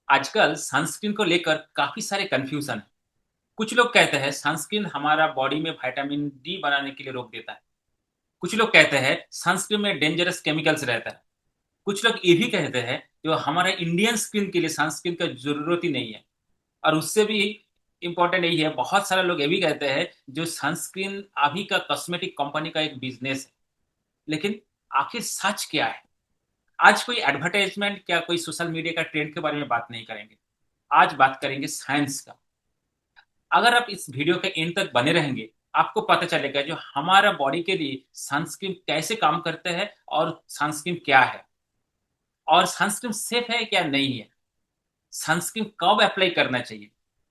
आजकल सनस्क्रीन को लेकर काफी सारे कंफ्यूजन है। कुछ लोग कहते हैं सनस्क्रीन हमारा बॉडी में विटामिन डी बनाने के लिए रोक देता है। कुछ लोग कहते हैं सनस्क्रीन में डेंजरस केमिकल्स रहता है। कुछ लोग ये भी कहते हैं जो हमारे इंडियन स्किन के लिए सनस्क्रीन का जरूरत ही नहीं है। और उससे भी इम्पोर्टेंट यही है, बहुत सारे लोग ये भी कहते हैं जो सनस्क्रीन अभी का कॉस्मेटिक कंपनी का एक बिजनेस है। लेकिन आखिर सच क्या है? आज कोई एडवर्टाइजमेंट क्या कोई सोशल मीडिया का ट्रेंड के बारे में बात नहीं करेंगे। आज बात करेंगे साइंस का। अगर आप इस वीडियो के एंड तक बने रहेंगे, आपको पता चलेगा जो हमारा बॉडी के लिए सनस्क्रीन कैसे काम करते हैं और सनस्क्रीन क्या है, और सनस्क्रीन सेफ है क्या नहीं है, सनस्क्रीन कब अप्लाई करना चाहिए।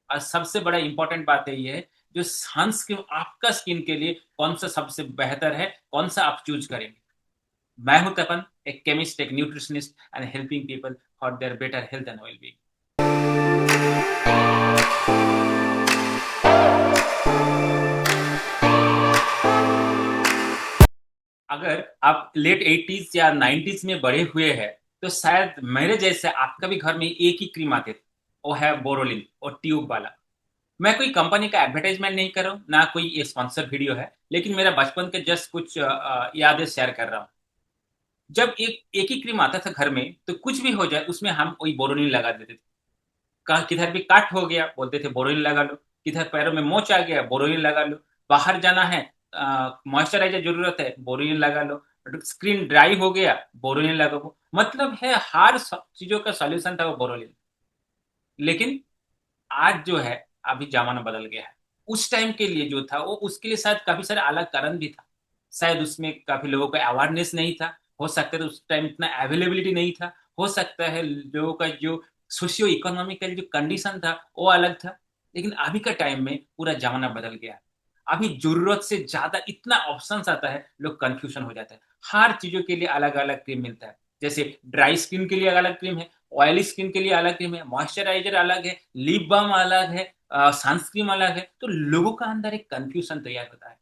और सबसे बड़ा इंपॉर्टेंट बात यही है जो सनस्क्रीन आपका स्किन के लिए कौन सा सबसे बेहतर है, कौन सा आप चूज करेंगे। मैं हूं तपन, एक केमिस्ट, एक nutritionist and helping people for their better health and wellbeing. अगर आप लेट 80s या 90s में बड़े हुए हैं तो शायद मेरे जैसे आपका भी घर में एक ही क्रीम आते थे। वो है बोरोलिन और ट्यूब वाला। मैं कोई कंपनी का एडवर्टाइजमेंट नहीं कर रहा हूँ, ना कोई ये स्पॉन्सर वीडियो है, लेकिन मेरा बचपन के जस्ट कुछ यादें शेयर कर रहा हूँ। जब एक ही क्रीम आता था घर में तो कुछ भी हो जाए उसमें हम वही बोरोलिन लगा देते थे। किधर भी कट हो गया बोलते थे बोरोलिन लगा लो, किधर पैरों में मोच आ गया बोरोलिन लगा लो, बाहर जाना है, मॉइस्चराइजर जरूरत है बोरोलिन लगा लो, स्क्रीन ड्राई हो गया बोरोलिन लगा लो। मतलब है हर चीजों का सॉल्यूशन था वो बोरोलिन। लेकिन आज जो है, अभी जमाना बदल गया है। उस टाइम के लिए जो था वो उसके लिए शायद काफी सारे अलग कारण भी था। शायद उसमें काफी लोगों का अवेयरनेस नहीं था। हो सकता है उस टाइम इतना अवेलेबिलिटी नहीं था। हो सकता है लोगों का जो सोशियो इकोनॉमिकल जो कंडीशन था वो अलग था। लेकिन अभी का टाइम में पूरा जमाना बदल गया है। अभी जरूरत से ज्यादा इतना ऑप्शंस आता है, लोग कंफ्यूजन हो जाता है। हर चीजों के लिए अलग अलग क्रीम मिलता है। जैसे ड्राई स्किन के लिए अलग क्रीम है, ऑयली स्किन के लिए अलग क्रीम है, मॉइस्चराइजर अलग है, लिप बाम अलग है, सनस्क्रीन अलग है। तो लोगों का अंदर एक कंफ्यूजन तैयार होता है।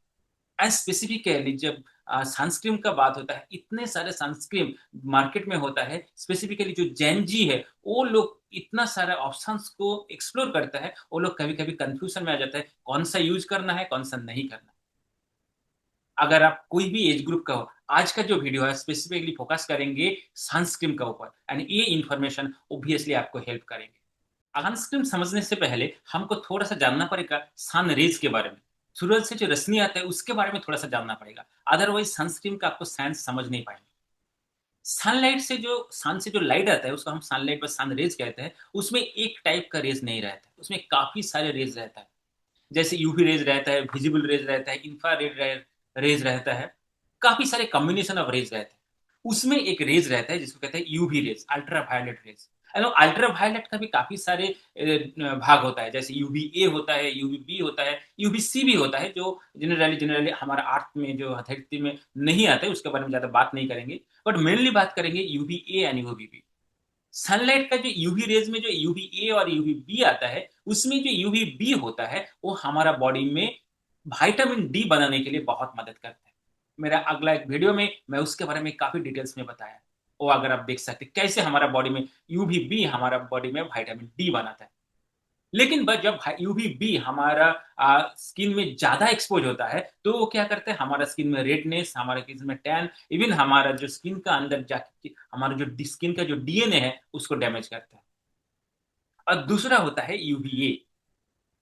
एंड स्पेसिफिकली जब सनस्क्रीन का बात होता है, इतने सारे सनस्क्रीन मार्केट में होता है। स्पेसिफिकली जो जेन जी है वो लोग इतना सारा ऑप्शंस को एक्सप्लोर करता है, वो लोग कभी कभी कंफ्यूजन में आ जाता है कौन सा यूज करना है कौन सा नहीं करना। अगर आप कोई भी एज ग्रुप का हो, आज का जो वीडियो है स्पेसिफिकली फोकस करेंगे सनस्क्रीन का ऊपर, एंड ये इंफॉर्मेशन ऑब्वियसली आपको हेल्प करेंगे। सनस्क्रीन समझने से पहले हमको थोड़ा सा जानना पड़ेगा सन रेज के बारे में। सूरज से जो रश्मि आता है उसके बारे में थोड़ा सा जानना पड़ेगा। अदरवाइज सनस्क्रीन का आपको साइंस समझ नहीं पाएंगे। सनलाइट से जो सन से जो लाइट आता है उसको हम सनलाइट व सन रेज कहते हैं। उसमें एक टाइप का रेज नहीं रहता है, उसमें काफी सारे रेज रहता है। जैसे यूवी रेज रहता है, विजिबल रेज रहता है, इंफ्रारेड रेज रहता है। काफी सारे कॉम्बिनेशन ऑफ रेज रहते हैं। उसमें एक रेज रहता है जिसको कहते हैं UV rays, ultra violet rays. Ultra violet का भी काफी सारे भाग होता है। जैसे यूवी ए होता है, यूवी बी होता है, यूवी सी भी होता है, जो जनरली हमारा आर्ट में जो हथेली में नहीं आता है, उसके बारे में ज्यादा बात नहीं करेंगे। बट मेनली बात करेंगे UV A and UV B. Sunlight का जो यूवी रेज में जो यूवी ए और यूवी बी आता है, उसमें जो यूवी बी होता है वो हमारा बॉडी में विटामिन डी बनाने के लिए बहुत मदद करता है। मेरा अगला एक वीडियो में मैं उसके बारे में काफी डिटेल्स में बताया। वो अगर आप देख सकते हैं कैसे हमारा बॉडी में यूवी बी हमारा बॉडी में विटामिन डी बनाता है। लेकिन बस जब यूवी बी हमारा स्किन में ज्यादा एक्सपोज होता है तो वो क्या करते हैं, हमारा स्किन में रेडनेस, हमारा स्किन में टैन, इवन हमारा जो स्किन का अंदर जाके हमारा जो स्किन का जो डीएनए है उसको डैमेज करता है। और दूसरा होता है यूवीए।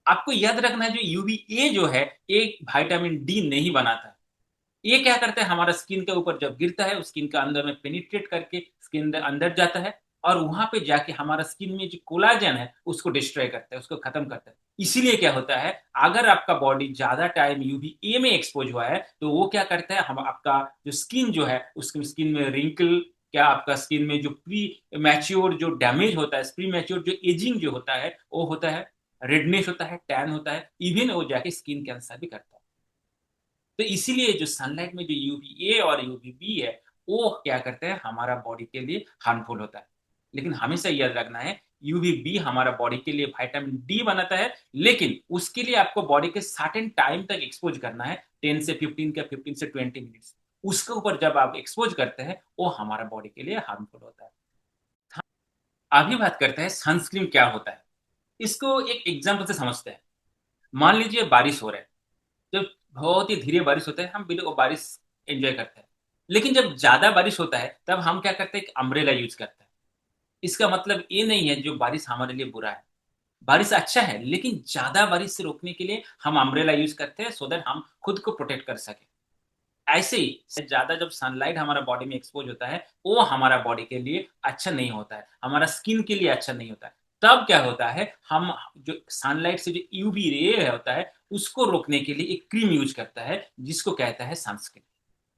आपको याद रखना है जो यूवीए जो है एक विटामिन डी नहीं बनाता। ये क्या करता है, हमारा स्किन के ऊपर जब गिरता है स्किन का अंदर में पेनिट्रेट करके स्किन अंदर जाता है, और वहां पे जाके हमारा स्किन में जो कोलाजन है उसको डिस्ट्रॉय करता है, उसको खत्म करता है। इसीलिए क्या होता है, अगर आपका बॉडी ज्यादा टाइम यूवीए में एक्सपोज हुआ है तो वो क्या करता है, हम आपका जो स्किन जो है उसकी स्किन में रिंकल, क्या आपका स्किन में जो प्री मैच्योर जो डैमेज होता है, प्री मैच्योर जो एजिंग जो होता है वो होता है, रेडनेस होता है, टैन होता है, इवन वो जाके स्किन कैंसर भी करता है। तो इसीलिए जो सनलाइट में जो यूवीए और यूवीबी है वो क्या करते हैं, हमारा बॉडी के लिए हार्मफुल होता है। लेकिन हमेशा याद रखना है यूवीबी हमारा बॉडी के लिए विटामिन डी बनाता है, लेकिन उसके लिए आपको बॉडी के सर्टेन टाइम तक एक्सपोज करना है, 10 से 15 का 15 से 20 मिनट्स। उसके ऊपर जब आप एक्सपोज करते हैं वो हमारा बॉडी के लिए हार्मफुल होता है। अभी बात करते हैं सनस्क्रीन क्या होता है। इसको एक एग्जाम्पल से समझते हैं। मान लीजिए बारिश हो रहा है। जब बहुत ही धीरे बारिश होता है हम बिल्कुल वो बारिश एंजॉय करते हैं। लेकिन जब ज्यादा बारिश होता है तब हम क्या करते हैं, अम्ब्रेला यूज करते हैं। इसका मतलब ये नहीं है जो बारिश हमारे लिए बुरा है। बारिश अच्छा है, लेकिन ज्यादा बारिश से रोकने के लिए हम अम्ब्रेला यूज करते हैं सो दैट हम खुद को प्रोटेक्ट कर सके। ऐसे ही ज्यादा जब सनलाइट हमारा बॉडी में एक्सपोज होता है वो हमारा बॉडी के लिए अच्छा नहीं होता है, हमारा स्किन के लिए अच्छा नहीं होता है। तब क्या होता है, हम जो सनलाइट से जो यूवी रे होता है उसको रोकने के लिए एक क्रीम यूज करता है जिसको कहता है सनस्क्रीन।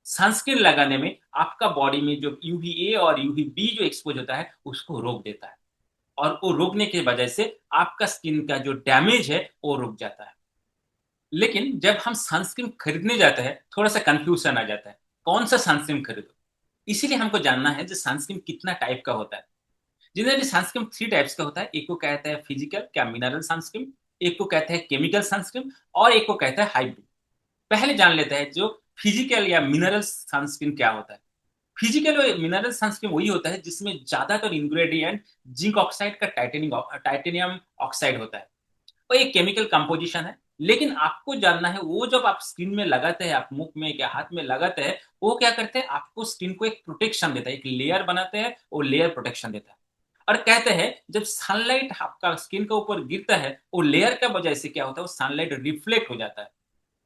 सनस्क्रीन लगाने में आपका बॉडी में जो यूवी ए और यूवी बी जो एक्सपोज होता है उसको रोक देता है। और वो रोकने की वजह से आपका स्किन का जो डैमेज है वो रुक जाता है। लेकिन जब हम सनस्क्रीन खरीदने जाते हैं थोड़ा सा कंफ्यूजन आ जाता है, कौन सा सनस्क्रीन खरीदो। इसीलिए हमको जानना है जो सनस्क्रीन कितना टाइप का होता है। जनरली सनस्क्रीन थ्री टाइप्स का होता है। एक को कहते हैं फिजिकल क्या मिनरल सनस्क्रीन, एक को कहते हैं केमिकल सनस्क्रीन, और एक को कहते हैं हाइब्रिड। पहले जान लेते हैं जो फिजिकल या मिनरल सनस्क्रीन क्या होता है। फिजिकल और मिनरल सनस्क्रीन वही होता है जिसमें ज्यादातर इंग्रेडिएंट जिंक ऑक्साइड का टाइटेनियम ऑक्साइड होता है। वो एक केमिकल कंपोजिशन है। लेकिन आपको जानना है वो जब आप स्किन में लगाते हैं, आप मुख में या हाथ में लगाते हैं, वो क्या करते हैं, आपको स्किन को एक प्रोटेक्शन देता है, एक लेयर बनाते हैं, वो लेयर प्रोटेक्शन देता है। और कहते हैं जब सनलाइट आपका स्किन के ऊपर गिरता है वो लेयर का वजह से क्या होता है, वो सनलाइट रिफ्लेक्ट हो जाता है।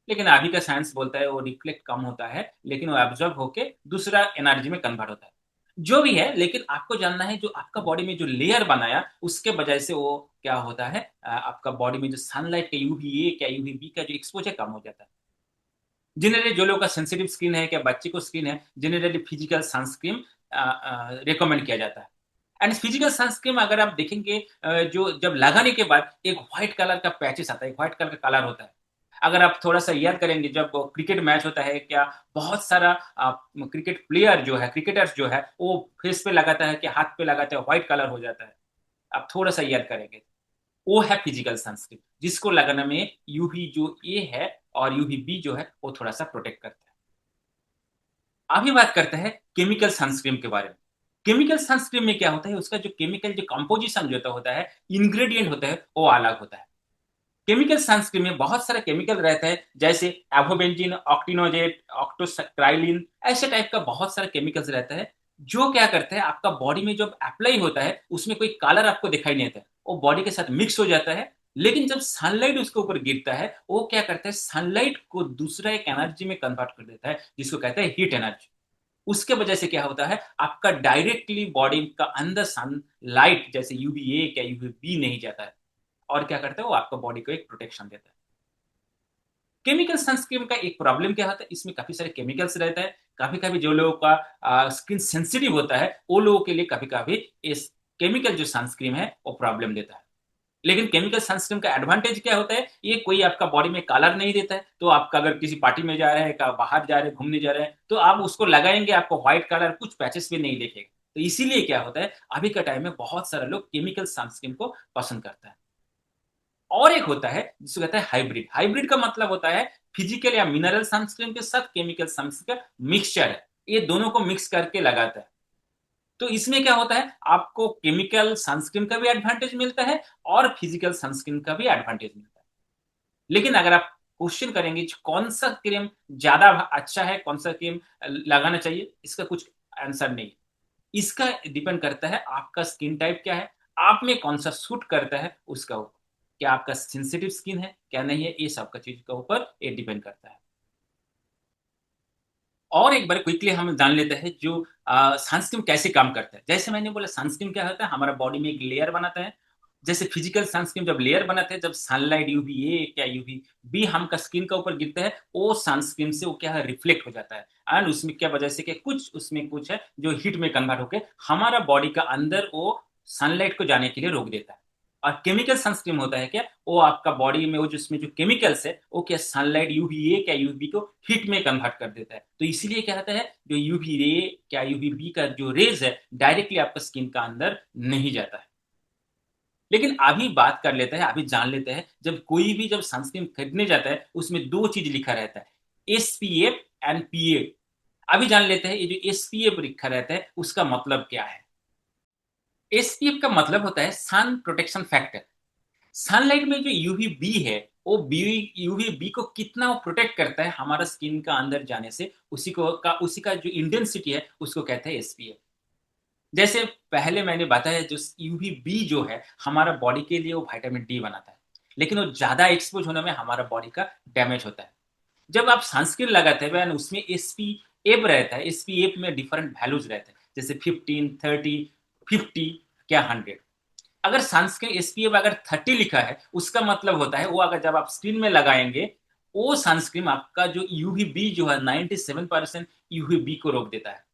लेकिन अभी का साइंस बोलता है वो रिफ्लेक्ट कम होता है, लेकिन वो एब्जॉर्ब होके दूसरा एनर्जी में कन्वर्ट होता है। जो भी है, लेकिन आपको जानना है जो आपका बॉडी में जो लेयर बनाया उसके वजह से वो क्या होता है, आपका बॉडी में जो सनलाइट का यूवी ए क्या यूवी बी का जो एक्सपोजर कम हो जाता है। जनरली जो लोगों का सेंसिटिव स्किन है, क्या बच्चे को स्किन है, जनरली फिजिकल सनस्क्रीन रिकमेंड किया जाता है। एंड फिजिकल सनस्क्रीन अगर आप देखेंगे, जो जब लगाने के बाद एक व्हाइट कलर का पैचेस आता है, एक व्हाइट कलर का कलर होता है। अगर आप थोड़ा सा याद करेंगे जब क्रिकेट मैच होता है, क्या बहुत सारा क्रिकेट प्लेयर जो है, क्रिकेटर्स जो है, वो फेस पे लगाता है कि हाथ पे लगाता है, व्हाइट कलर हो जाता है। आप थोड़ा सा याद करेंगे, वो है फिजिकल सनस्क्रीन जिसको लगाने में यूवी जो ए है और यूवी बी जो है वो थोड़ा सा प्रोटेक्ट करता है। अभी बात करते हैं केमिकल सनस्क्रीन के बारे में। केमिकल सनस्क्रीन में क्या होता है, उसका जो केमिकल जो कंपोजिशन जो होता है, इंग्रेडिएंट होता है, वो अलग होता है। केमिकल सनस्क्रीन में बहुत सारा केमिकल रहता है, जैसे एवोबेंजीन, ऑक्टिनोजेट, ऑक्टोक्राइलिन, ऐसे टाइप का बहुत सारा केमिकल्स रहता है। जो क्या करते हैं, आपका बॉडी में जब अप्लाई होता है उसमें कोई कलर आपको दिखाई नहीं देता है, वो बॉडी के साथ मिक्स हो जाता है। लेकिन जब सनलाइट उसके ऊपर गिरता है वो क्या करता है, सनलाइट को दूसरा एक एनर्जी में कन्वर्ट कर देता है जिसको कहते हैं हीट एनर्जी। उसके वजह से क्या होता है, आपका डायरेक्टली बॉडी का अंदर सनलाइट जैसे यूवी ए क्या यूवी बी नहीं जाता है। और क्या करता है, वो आपका बॉडी को एक प्रोटेक्शन देता है। केमिकल सनस्क्रीन का एक प्रॉब्लम क्या होता है, इसमें काफी सारे केमिकल्स रहता है। कभी कभी जो लोगों का स्किन सेंसिटिव होता है वो लोगों के लिए कभी कभी इस केमिकल जो सनस्क्रीन है वो प्रॉब्लम देता है। लेकिन केमिकल सनस्क्रीन का एडवांटेज क्या होता है, ये कोई आपका बॉडी में कलर नहीं देता है। तो आपका अगर किसी पार्टी में जा रहे हैं, का बाहर जा रहे हैं, घूमने जा रहे हैं, तो आप उसको लगाएंगे, आपको व्हाइट कलर कुछ पैचेस भी नहीं दिखेगा। तो इसीलिए क्या होता है, अभी के टाइम में बहुत सारे लोग केमिकल सनस्क्रीन को पसंद करता है। और एक होता है जिसको कहते हैं हाइब्रिड। हाइब्रिड का मतलब होता है फिजिकल या मिनरल सनस्क्रीन के साथ केमिकल सनस्क्रीन का मिक्सचर है, ये दोनों को मिक्स करके लगाता है। तो इसमें क्या होता है, आपको केमिकल सनस्क्रीन का भी एडवांटेज मिलता है और फिजिकल सनस्क्रीन का भी एडवांटेज मिलता है। लेकिन अगर आप क्वेश्चन करेंगे कौन सा क्रीम ज्यादा अच्छा है, कौन सा क्रीम लगाना चाहिए, इसका कुछ आंसर नहीं। इसका डिपेंड करता है आपका स्किन टाइप क्या है, आप में कौन सा सूट करता है उसका ऊपर। क्या आपका सेंसिटिव स्किन है क्या नहीं है, ये सब का चीज के ऊपर ये डिपेंड करता है। और एक बार क्विकली हम जान लेते हैं जो सनस्क्रीन कैसे काम करता है। जैसे मैंने बोला सनस्क्रीन क्या होता है, हमारा बॉडी में एक लेयर बनाता है। जैसे फिजिकल सनस्क्रीन जब लेयर बनाते हैं, जब सनलाइट यूवी ए क्या यूवी बी हमका स्किन का ऊपर गिरता है, वो सनस्क्रीन से वो क्या है, रिफ्लेक्ट हो जाता है। एंड उसमें क्या वजह से कि कुछ उसमें कुछ है जो हीट में कन्वर्ट होकर हमारा बॉडी का अंदर वो सनलाइट को जाने के लिए रोक देता है। और केमिकल सनस्क्रीन होता है क्या, वो आपका बॉडी में वो जिसमें जो केमिकल्स है वो क्या सनलाइट यूवी ए क्या यूवी को हीट में कन्वर्ट कर देता है। तो इसीलिए क्या होता है, जो यूवी रे क्या यूवी बी का जो रेज है डायरेक्टली आपका स्किन का अंदर नहीं जाता है। लेकिन अभी बात कर लेते हैं, अभी जान लेते हैं जब कोई भी जब सनस्क्रीन खरीदने जाता है उसमें दो चीज लिखा रहता है, एसपीएफ एंड पीए। अभी जान लेते हैं ये जो एसपीएफ लिखा रहता है उसका मतलब क्या है। एसपीएफ का मतलब होता है सन प्रोटेक्शन फैक्टर। सनलाइट में जो यूवी बी है, वो बी यूवी बी को कितना वो प्रोटेक्ट करता है हमारा स्किन का अंदर जाने से, उसी का जो इंटेंसिटी है उसको कहते हैं एसपीएफ। जैसे पहले मैंने बताया, जो यूवी बी जो है हमारा बॉडी के लिए वो विटामिन डी बनाता है, लेकिन वो ज्यादा एक्सपोज होने में हमारा बॉडी का डैमेज होता है। जब आप सनस्क्रीन लगाते हैं उसमें एसपीएफ रहता है, एसपीएफ में डिफरेंट वैल्यूज रहते हैं, जैसे 15, 30, 50 क्या 100। अगर सनस्क्रीन एसपीएफ अगर 30 लिखा है, उसका मतलब होता है वो अगर जब आप स्क्रीन में लगाएंगे, वो सनस्क्रीन आपका जो यूवी बी जो है 97% यूवी बी को रोक देता है।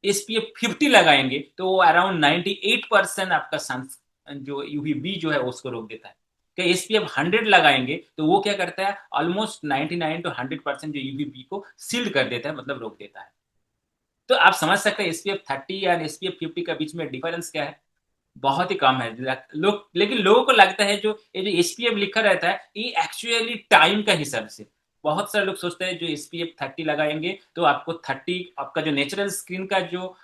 एसपीएफ 50 लगाएंगे तो वो अराउंड 98% आपका सन जो यूवी बी जो है उसको रोक देता है। कि एसपीएफ 100 लगाएंगे तो वो क्या करता है, ऑलमोस्ट 99 टू 100% जो यूवी बी को सील्ड कर देता है, मतलब रोक देता है। तो आप समझ सकते हैं एसपीएफ 30 या एसपीएफ 50 का बीच में डिफरेंस क्या है। बहुत ही कम है। लेकिन लोगों को लगता है जो ये जो एसपीएफ लिखा रहता है ये एक्चुअली टाइम का हिसाब से। बहुत सारे लोग सोचते हैं जो एसपीएफ 30 लगाएंगे तो आपको 30, आपका जो नेचुरल स्किन का जो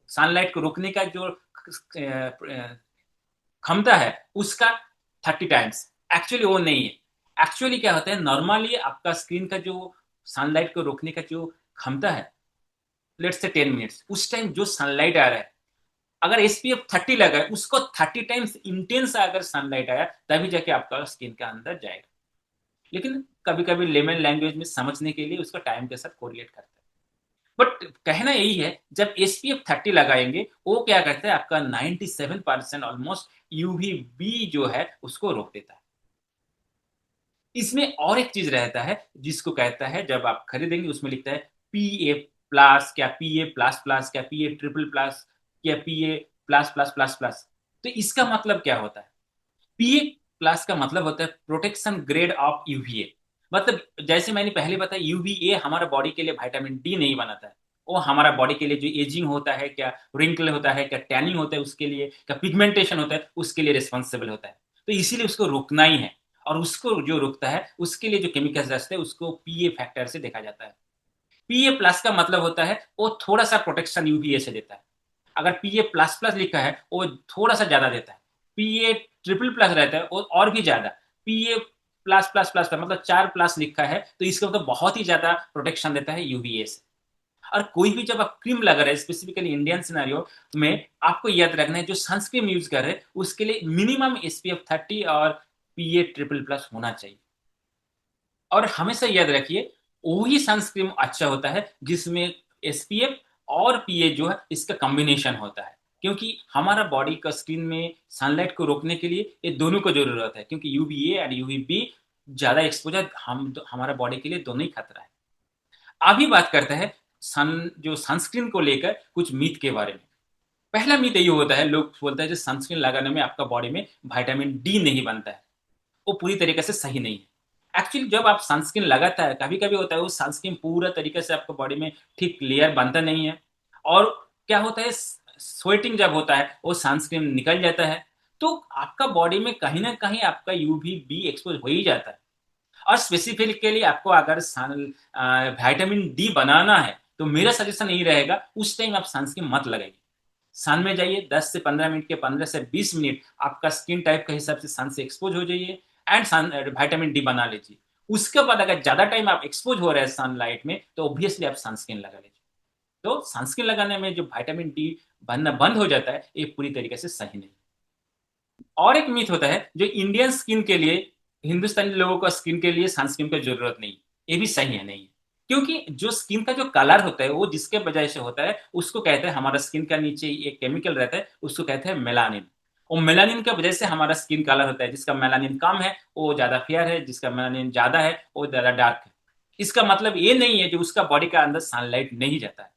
सनलाइट को रोकने का जो क्षमता है उसका 30 टाइम्स। एक्चुअली वो नहीं है। एक्चुअली क्या होता है, नॉर्मली आपका स्किन का जो सनलाइट को रोकने का जो क्षमता है, लेट्स से 10 मिनट्स, उस टाइम जो सनलाइट आ रहा है, अगर एसपीएफ 30 लगा है उसको 30 टाइम्स इंटेंस अगर सनलाइट आया तभी जाके आपका स्किन के अंदर जाएगा। लेकिन कभी कभी लेमन लैंग्वेज में समझने के लिए उसका टाइम के साथ कोरिलेट करता है। बट कहना यही है, जब एसपीएफ 30 लगाएंगे वो क्या करता है, आपका 97% ऑलमोस्ट यूवी बी जो है उसको रोक देता है। इसमें और एक चीज रहता है जिसको कहता है, जब आप खरीदेंगे उसमें लिखता है पी ए प्लस, क्या पी ए प्लस प्लस, क्या पी ए ट्रिपल प्लस, क्या P A plus plus plus plus. तो इसका मतलब क्या होता है, पीए प्लस का मतलब होता है प्रोटेक्शन ग्रेड ऑफ यूवीए। मतलब जैसे मैंने पहले बताया, यूवीए हमारा बॉडी के लिए विटामिन डी नहीं बनाता है, वो हमारा बॉडी के लिए जो एजिंग होता है, क्या रिंकल होता है, क्या टैनिंग होता है उसके लिए, क्या पिगमेंटेशन होता है उसके लिए रिस्पॉन्सिबल होता है। तो इसीलिए उसको रोकना ही है। और उसको जो रोकता है उसके लिए जो केमिकल्स रहते हैं उसको पीए फैक्टर से देखा जाता है। पीए प्लस का मतलब होता है वो थोड़ा सा प्रोटेक्शन यूवीए से देता है। अगर पीए प्लस प्लस लिखा है वो थोड़ा सा ज्यादा देता है। पीए ट्रिपल प्लस रहता है वो और भी ज्यादा। पीए प्लस प्लस प्लस का मतलब 4 प्लस लिखा है तो इसका मतलब बहुत ही ज्यादा प्रोटेक्शन देता है यूवीए से। और कोई भी जब आप क्रीम लगा रहे हैं, स्पेसिफिकली इंडियन सिनेरियो में, आपको याद रखना है जो सनस्क्रीन यूज कर रहे हैं उसके लिए मिनिमम एसपीएफ 30 और पीए ट्रिपल प्लस होना चाहिए। और हमेशा याद रखिए, वही सनस्क्रीन अच्छा होता है जिसमें एसपीएफ और पीए जो है इसका कॉम्बिनेशन होता है। क्योंकि हमारा बॉडी का स्किन में सनलाइट को रोकने के लिए ये दोनों को जरूरत है, क्योंकि यूवीए और यूवीबी ज्यादा एक्सपोजर हमारा बॉडी के लिए दोनों ही खतरा है। अभी बात करते हैं जो सनस्क्रीन को लेकर कुछ मीथ के बारे में। पहला मीथ यही होता है, लोग बोलते हैं जो सनस्क्रीन लगाने में आपका बॉडी में विटामिन डी नहीं बनता है। वो पूरी तरीके से सही नहीं है। एक्चुअली जब आप सनस्क्रीन लगाता है, कभी कभी होता है वो सनस्क्रीन पूरा तरीके से आपको बॉडी में ठीक लेयर बनता नहीं है। और क्या होता है, स्वेटिंग जब होता है वो सनस्क्रीन निकल जाता है। तो आपका बॉडी में कहीं ना कहीं आपका यूवी बी एक्सपोज हो ही जाता है। और स्पेसिफिकली आपको अगर सन विटामिन डी बनाना है तो मेरा सजेशन यही रहेगा, उस टाइम आप सनस्क्रीन मत लगाइए। सन में जाइए, 10 से 15 मिनट के 15 से 20 मिनट आपका स्किन टाइप के हिसाब से सन से एक्सपोज हो जाइए एंड सन विटामिन डी बना लीजिए। उसके बाद अगर ज्यादा टाइम आप एक्सपोज हो रहे हैं सनलाइट में तो ऑब्वियसली आप सनस्क्रीन लगा लीजिए। तो सनस्क्रीन लगाने में जो विटामिन डी बनना बंद हो जाता है ये पूरी तरीके से सही नहीं। और एक मिथ होता है जो इंडियन स्किन के लिए, हिंदुस्तानी लोगों का स्किन के लिए सनस्क्रीन की जरूरत नहीं। ये भी सही है, नहीं। क्योंकि जो स्किन का जो कलर होता है वो जिसके वजह से होता है उसको कहते हैं, हमारा स्किन का नीचे एक केमिकल रहता है उसको कहते हैं मेलानिन। और मेलानिन की वजह से हमारा स्किन कलर होता है। जिसका मेलानिन कम है वो ज्यादा फेयर है, जिसका मेलानिन ज्यादा है वो ज्यादा डार्क है। इसका मतलब ये नहीं है कि उसका बॉडी का अंदर सनलाइट नहीं जाता है।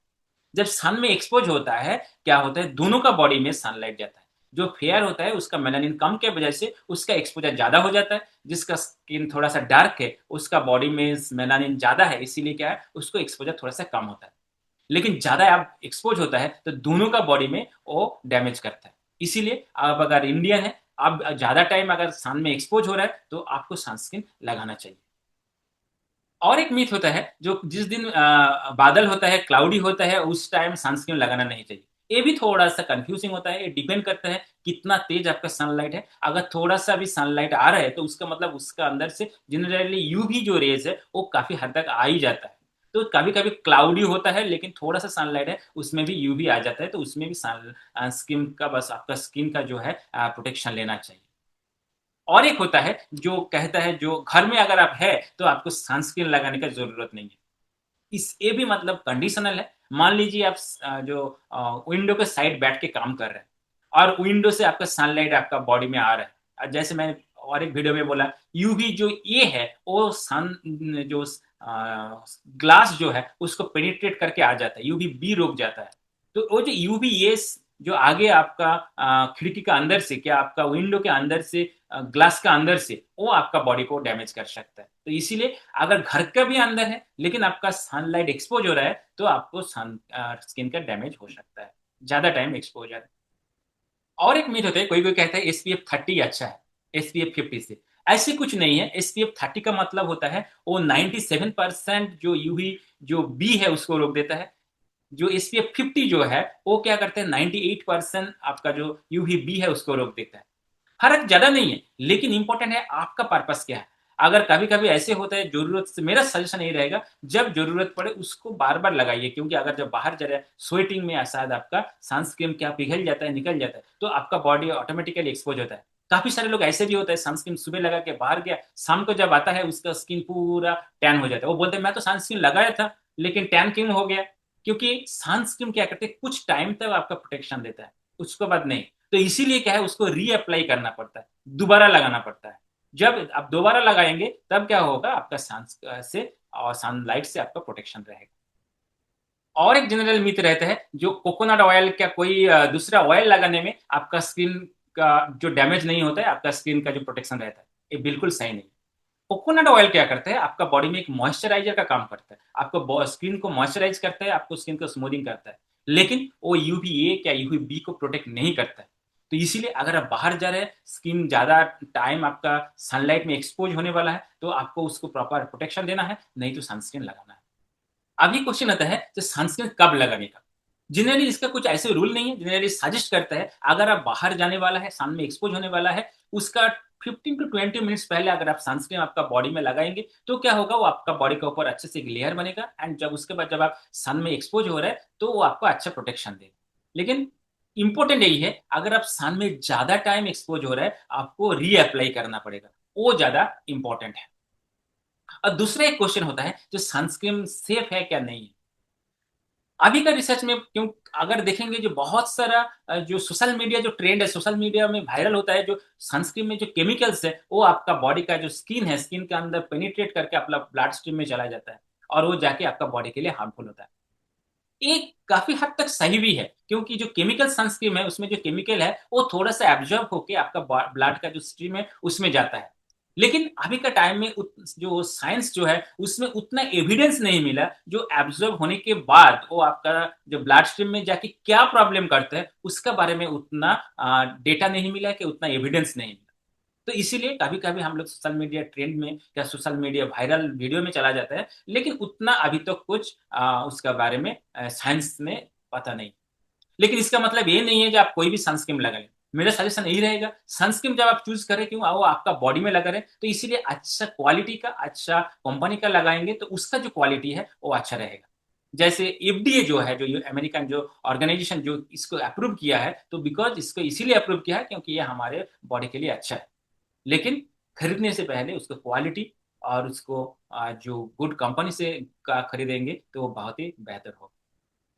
जब सन में एक्सपोज होता है, क्या होता है, दोनों का बॉडी में सनलाइट जाता है। जो फेयर होता है उसका मेलानिन कम के वजह से उसका एक्सपोजर ज्यादा हो जाता है। जिसका स्किन थोड़ा सा डार्क है उसका बॉडी में मेलानिन ज्यादा है, इसीलिए क्या है, उसको एक्सपोजर थोड़ा सा कम होता है। लेकिन ज्यादा आप एक्सपोज होता है तो दोनों का बॉडी में वो डैमेज करता है। इसीलिए आप अगर इंडियन है, आप ज्यादा टाइम अगर सन में एक्सपोज हो रहा है तो आपको सनस्क्रीन लगाना चाहिए। और एक मीथ होता है जो जिस दिन बादल होता है, क्लाउडी होता है, उस टाइम सनस्क्रीन लगाना नहीं चाहिए। ये भी थोड़ा सा कंफ्यूजिंग होता है, ये डिपेंड करता है कितना तेज आपका सनलाइट है। अगर थोड़ा सा भी सनलाइट आ रहा है तो उसका मतलब उसका अंदर से जनरली यूवी जो रेज है वो काफी हद तक आ ही जाता है। तो कभी कभी क्लाउडी होता है लेकिन थोड़ा सा सनलाइट है उसमें भी यूवी आ जाता है, तो उसमें भी स्किन का बस आपका स्किन का जो है प्रोटेक्शन लेना चाहिए। और एक होता है जो कहता है जो घर में अगर आप है तो आपको सनस्क्रीन लगाने का जरूरत नहीं है। इस ये भी मतलब कंडीशनल है। मान लीजिए आप जो विंडो के साइड बैठ के काम कर रहे हैं और विंडो से आपका सनलाइट आपका बॉडी में आ रहा है। जैसे मैं और एक वीडियो में बोला, यूवी जो ये है वो सन जो ग्लास जो है उसको पेनिट्रेट करके आ जाता है, यूवी बी रोक जाता है। तो वो जो यूवी ए जो आगे आपका खिड़की का अंदर से क्या आपका विंडो के अंदर से ग्लास का अंदर से वो आपका बॉडी को डैमेज कर सकता है। तो इसीलिए अगर घर का भी अंदर है लेकिन आपका सनलाइट एक्सपोज हो रहा है तो आपको स्किन का डैमेज हो सकता है ज्यादा टाइम एक्सपोजर। और एक मीथ होता है, कोई कोई कहता है एसपीएफ 30 अच्छा है एसपीएफ 50 से। ऐसे कुछ नहीं है। एसपीएफ 30 का मतलब होता है वो 97% जो यूवी जो बी है उसको रोक देता है। जो एसपीएफ 50 जो है वो क्या करते हैं 98% आपका जो यूवी बी है उसको रोक देता है। फर्क ज्यादा नहीं है लेकिन इंपॉर्टेंट है आपका पर्पस क्या है। अगर कभी कभी ऐसे होता है जरूरत से, मेरा सजेशन यही रहेगा जब जरूरत पड़े उसको बार बार लगाइए, क्योंकि अगर जब बाहर जा रहे हैं स्वेटिंग में शायद आपका सनस्क्रीन क्या पिघल जाता है निकल जाता है तो आपका बॉडी ऑटोमेटिकली एक्सपोज होता है। काफी सारे लोग ऐसे भी होता है सनस्क्रीन सुबह लगा के बाहर गया, शाम को जब आता है उसका स्किन पूरा टैन हो जाता है, वो बोलते हैं मैं तो सनस्क्रीन लगाया था लेकिन टैन क्यों हो गया। क्योंकि सनस्क्रीन क्या करते हैं कुछ टाइम तक आपका प्रोटेक्शन देता है, उसके बाद नहीं। तो इसीलिए क्या है उसको रीअप्लाई करना पड़ता है, दोबारा लगाना पड़ता है। जब आप दोबारा लगाएंगे तब क्या होगा आपका सन से और सनलाइट से आपका प्रोटेक्शन रहेगा। और एक जनरल मिथ रहता है जो कोकोनट ऑयल क्या कोई दूसरा ऑयल लगाने में आपका स्किन का जो डैमेज नहीं होता है, आपका स्किन का जो प्रोटेक्शन रहता है, ये बिल्कुल सही नहीं। कोकोनट ऑयल क्या करता है आपका बॉडी में एक मॉइस्चराइजर का काम करता है, आपको स्किन को मॉइस्चराइज करता है, आपको स्किन को स्मूथिंग करता है। लेकिन वो यूवी ए क्या यूवी बी को प्रोटेक्ट नहीं करता है। तो इसीलिए अगर आप बाहर जा रहे हैं स्किन ज्यादा टाइम आपका सनलाइट में एक्सपोज होने वाला है तो आपको उसको प्रॉपर प्रोटेक्शन देना है, नहीं तो सनस्क्रीन लगाना है। अभी क्वेश्चन आता है तो सनस्क्रीन कब लगाने का। जनरली इसका कुछ ऐसे रूल नहीं है, जनरली सजेस्ट करता है अगर आप बाहर जाने वाला है सन में एक्सपोज होने वाला है उसका 15 to 20 मिनट्स पहले अगर आप सनस्क्रीन आपका बॉडी में लगाएंगे तो क्या होगा वो आपका बॉडी के ऊपर अच्छे से एक लेयर बनेगा एंड जब उसके बाद जब आप सन में एक्सपोज हो रहे हैं तो वो आपको अच्छा प्रोटेक्शन देगा। लेकिन इंपॉर्टेंट यही है अगर आप सन में ज्यादा टाइम एक्सपोज हो रहा है आपको रीअप्लाई करना पड़ेगा, वो ज्यादा इंपॉर्टेंट है। और दूसरा एक क्वेश्चन होता है जो सनस्क्रीन सेफ है क्या नहीं है। अभी का रिसर्च में क्यों अगर देखेंगे जो बहुत सारा जो सोशल मीडिया जो ट्रेंड है सोशल मीडिया में वायरल होता है जो सनस्क्रीन में जो केमिकल्स है वो आपका बॉडी का जो स्किन है स्किन के अंदर पेनिट्रेट करके अपना ब्लड स्ट्रीम में चला जाता है और वो जाके आपका बॉडी के लिए हार्मफुल होता है। एक काफी हद तक सही भी है क्योंकि जो केमिकल सनस्क्रीन है उसमें जो केमिकल है वो थोड़ा सा एब्जॉर्ब होके आपका ब्लड का जो स्ट्रीम है उसमें जाता है। लेकिन अभी का टाइम में जो साइंस जो है उसमें उतना एविडेंस नहीं मिला जो एब्जॉर्ब होने के बाद वो आपका जो ब्लड स्ट्रीम में जाके क्या प्रॉब्लम करता है उसका बारे में उतना डेटा नहीं मिला कि उतना एविडेंस नहीं मिला। तो इसीलिए कभी कभी हम लोग सोशल मीडिया ट्रेंड में या सोशल मीडिया वायरल वीडियो में चला जाता है लेकिन उतना अभी तो कुछ उसका बारे में साइंस में पता नहीं। लेकिन इसका मतलब ये नहीं है कि आप कोई भी सनस्क्रीन लगा लें। मेरा सजेशन यही रहेगा सनस्क्रीन जब आप चूज करें क्यों वो आपका बॉडी में लगा रहे तो इसीलिए अच्छा क्वालिटी का अच्छा कंपनी का लगाएंगे तो उसका जो क्वालिटी है वो अच्छा रहेगा। जैसे एफडीए जो है जो अमेरिकन जो ऑर्गेनाइजेशन जो इसको अप्रूव किया है तो बिकॉज इसको इसीलिए अप्रूव किया है क्योंकि ये हमारे बॉडी के लिए अच्छा है। लेकिन खरीदने से पहले उसको क्वालिटी और उसको जो गुड कंपनी से का खरीदेंगे तो वो बहुत ही बेहतर होगा।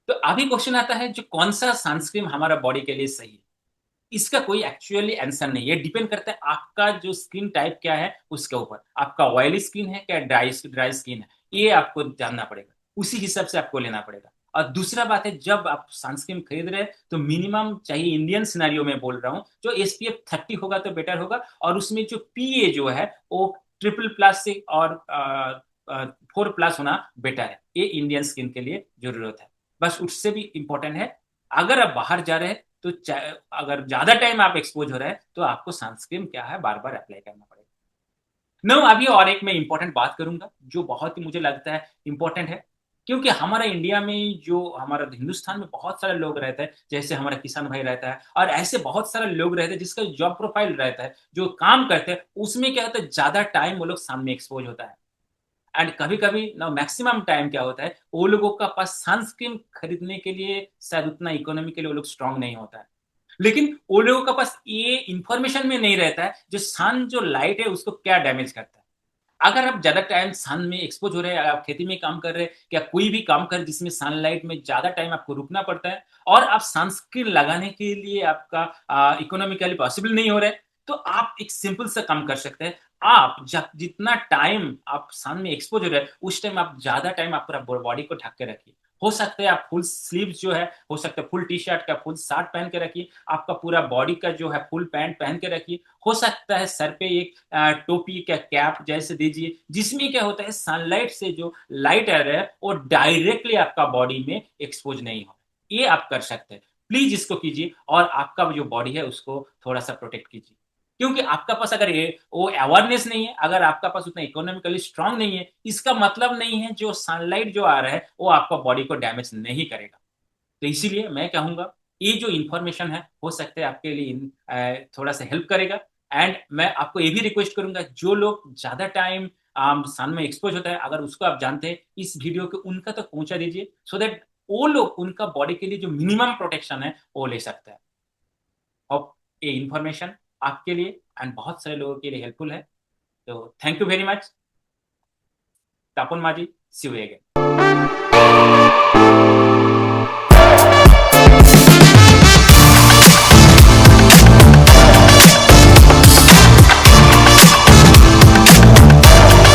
तो अभी क्वेश्चन आता है जो कौन सा सनस्क्रीन हमारा बॉडी के लिए सही है। इसका कोई एक्चुअली आंसर नहीं है, डिपेंड करता है आपका जो स्किन टाइप क्या है उसके ऊपर। आपका ऑयली स्किन है क्या ड्राई ड्राई स्किन है ये आपको जानना पड़ेगा, उसी हिसाब से आपको लेना पड़ेगा। और दूसरा बात है जब आप सनस्क्रीन खरीद रहे हैं तो मिनिमम चाहिए, इंडियन सिनेरियो में बोल रहा हूँ, जो एसपीएफ 30 होगा तो बेटर होगा और उसमें जो पीए जो है वो ट्रिपल प्लस से और 4+ होना बेटर है, ये इंडियन स्किन के लिए जरूरत है। बस उससे भी इंपॉर्टेंट है अगर आप बाहर जा रहे हैं तो अगर ज्यादा टाइम आप एक्सपोज हो रहे हैं तो आपको सनस्क्रीन क्या है बार बार अप्लाई करना पड़ेगा। नो अभी और एक मैं इंपॉर्टेंट बात करूंगा जो बहुत ही मुझे लगता है इंपॉर्टेंट है क्योंकि हमारा इंडिया में जो हमारा हिंदुस्तान में बहुत सारे लोग रहते हैं, जैसे हमारा किसान भाई रहता है और ऐसे बहुत सारे लोग रहते हैं जिसका जॉब प्रोफाइल रहता है, जो काम करते हैं, उसमें क्या होता है ज़्यादा टाइम वो लोग सन में एक्सपोज़ होता है। एंड कभी-कभी ना मैक्सिमम टाइम क्या होता है, वो लोगों का पास सनस्क्रीन खरीदने के लिए शायद उतना इकोनॉमिकली वो लोग स्ट्रॉन्ग नहीं होता है। लेकिन वो लोगों के पास ये इन्फॉर्मेशन में नहीं रहता है, जो सन जो लाइट है उसको क्या डैमेज करता है। अगर आप ज़्यादा टाइम सन में एक्सपोज़ हो रहे हैं, आप खेती में काम कर रहे हैं या कोई भी काम कर रहे हैं जिसमें सनलाइट में ज़्यादा टाइम आपको रुकना पड़ता है और आप सनस्क्रीन लगाने के लिए आपका इकोनॉमिकली पॉसिबल नहीं हो रहा है, तो आप एक सिंपल सा काम कर सकते हैं। आप जब जितना टाइम आप सन में एक्सपोज़ हो रहे हैं, उस टाइम आप ज़्यादा टाइम आप पूरा बॉडी को ढक के रखिए। हो सकता है आप फुल स्लीव्स जो है, हो सकता है फुल टी-शर्ट का फुल शर्ट पहन के रखिए, आपका पूरा बॉडी का जो है फुल पैंट पहन के रखिए। हो सकता है सर पे एक टोपी का कैप जैसे दीजिए, जिसमें क्या होता है सनलाइट से जो लाइट आ रहा है, वो डायरेक्टली आपका बॉडी में एक्सपोज़ नहीं हो। ये आप कर सकते हैं। प्लीज़ इसको कीजिए और आपका जो बॉडी है उसको थोड़ा-सा प्रोटेक्ट कीजिए। क्योंकि आपका पास अगर ये वो अवेयरनेस नहीं है, अगर आपका पास उतना इकोनॉमिकली स्ट्रॉन्ग नहीं है, इसका मतलब नहीं है जो सनलाइट जो आ रहा है, वो आपका बॉडी को डैमेज नहीं करेगा। तो इसीलिए मैं कहूँगा, ये जो इन्फॉर्मेशन है, हो सकता है आपके लिए थोड़ा-सा हेल्प करेगा एंड मैं आपको ये भी रिक्वेस्ट करूँगा, जो लोग ज़्यादा टाइम सन में एक्सपोज़ होता है, अगर उसको आप जानते हैं, इस वीडियो को उनका तक पहुँचा दीजिए, सो दैट वो लोग उनका बॉडी के लिए जो मिनिमम प्रोटेक्शन है, वो ले सकते हैं। होप ये इन्फॉर्मेशन आपके लिए एंड बहुत सारे लोगों के लिए हेल्पफुल है। तो थैंक यू वेरी मच। तापन माझी, सी यू अगेन।